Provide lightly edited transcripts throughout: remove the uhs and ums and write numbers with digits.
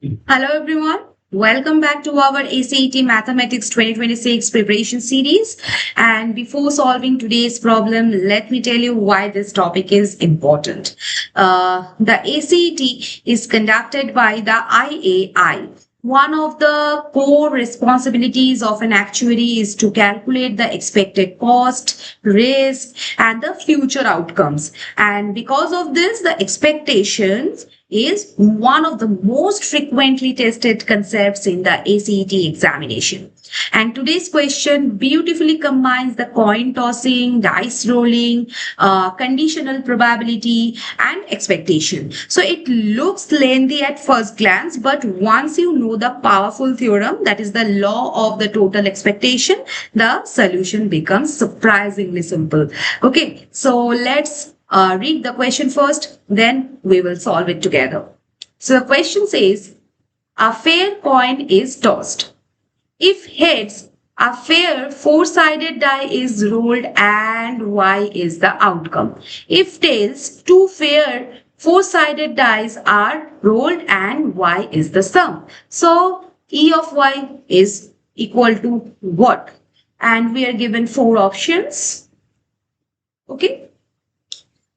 Hello everyone. Welcome back to our ACET Mathematics 2026 preparation series. And before solving today's problem, let me tell you why this topic is important. The ACET is conducted by the IAI. One of the core responsibilities of an actuary is to calculate the expected cost, risk, and the future outcomes. And because of this, the expectations is one of the most frequently tested concepts in the ACET examination. And today's question beautifully combines the coin tossing, dice rolling, conditional probability, and expectation. So it looks lengthy at first glance, but once you know the powerful theorem, that is the law of the total expectation, the solution becomes surprisingly simple. Okay, so let's read the question first, then we will solve it together. So the question says, a fair coin is tossed. If heads, a fair four-sided die is rolled and Y is the outcome. If tails, two fair four-sided dice are rolled and Y is the sum. So E of Y is equal to what? And we are given four options. Okay.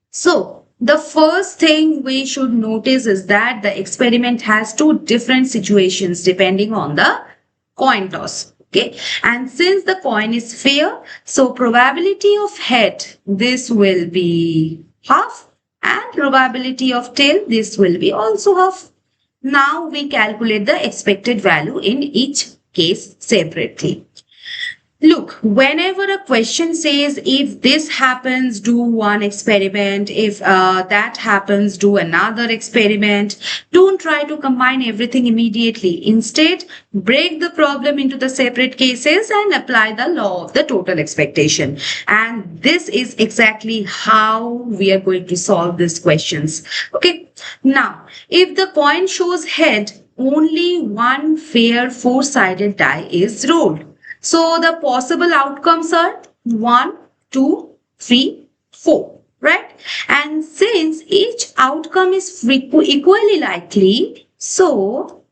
So the first thing we should notice is that the experiment has two different situations depending on the coin toss. Okay, and since the coin is fair, so probability of head, this will be half, and probability of tail, this will be also half. Now we calculate the expected value in each case separately. Look, whenever a question says if this happens, do one experiment. If that happens, do another experiment. Don't try to combine everything immediately. Instead, break the problem into the separate cases and apply the law of the total expectation. And this is exactly how we are going to solve these questions. Okay. Now, if the coin shows head, only one fair four-sided die is rolled. So the possible outcomes are 1, 2, 3, 4, right? And since each outcome is equally likely, so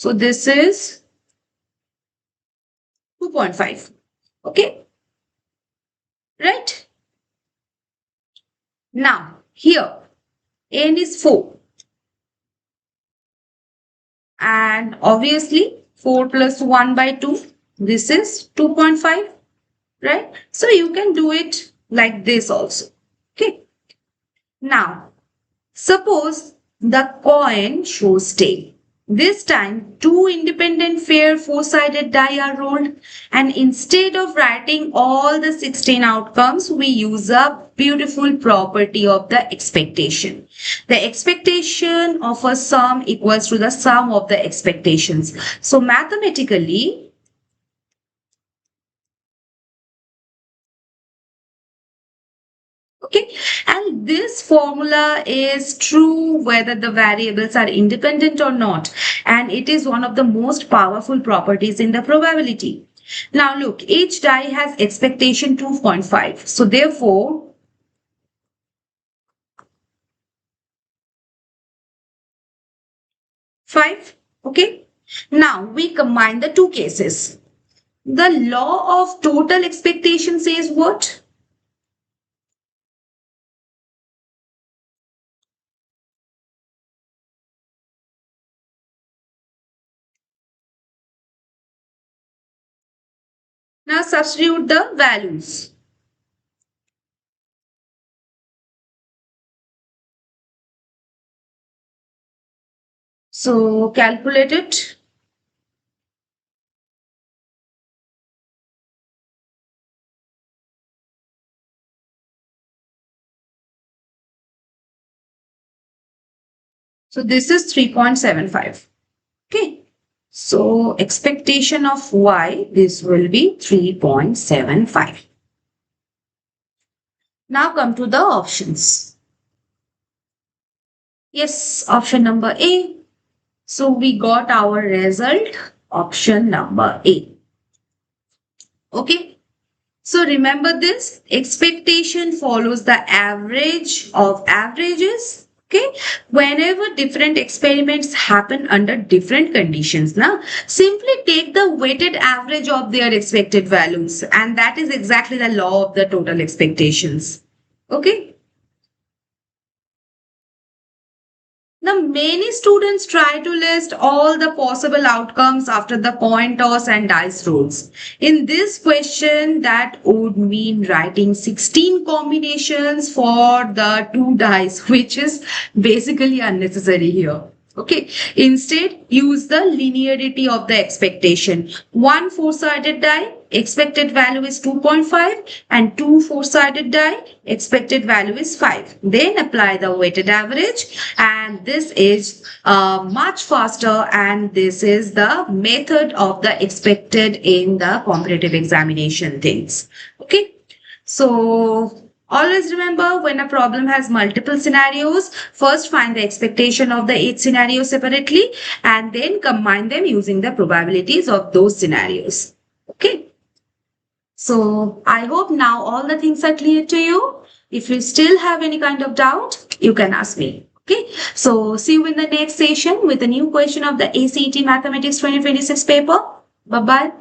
this is 2.5, okay? Right? Now, here, n is 4. And obviously 4 plus 1 by 2, this is 2.5, right? So you can do it like this also. Okay. Now, suppose the coin shows tail. This time, two independent fair four-sided die are rolled, and instead of writing all the 16 outcomes, we use a beautiful property of the expectation. The expectation of a sum equals to the sum of the expectations. So mathematically, okay, and this formula is true whether the variables are independent or not, and it is one of the most powerful properties in the probability. Now look, each die has expectation 2.5, so therefore 5. Okay, now we combine the two cases. The law of total expectation says what? Now substitute the values. So calculate it. So this is 3.75. Okay. So expectation of y, this will be 3.75. Now come to the options. Yes, option number A. So we got our result, option number A. Okay. So remember this, expectation follows the average of averages. Okay, whenever different experiments happen under different conditions, now simply take the weighted average of their expected values, and that is exactly the law of the total expectations. Okay. Now, many students try to list all the possible outcomes after the coin toss and dice rolls. In this question, that would mean writing 16 combinations for the two dice, which is basically unnecessary here. Okay, instead use the linearity of the expectation. One four-sided die, expected value is 2.5, and two four-sided die, expected value is 5. Then apply the weighted average, and this is much faster, and this is the method of the expected in the competitive examination things. Okay, so always remember, when a problem has multiple scenarios, first find the expectation of the each scenario separately and then combine them using the probabilities of those scenarios. Okay. So I hope now all the things are clear to you. If you still have any kind of doubt, you can ask me. Okay. So see you in the next session with a new question of the ACET Mathematics 2026 paper. Bye-bye.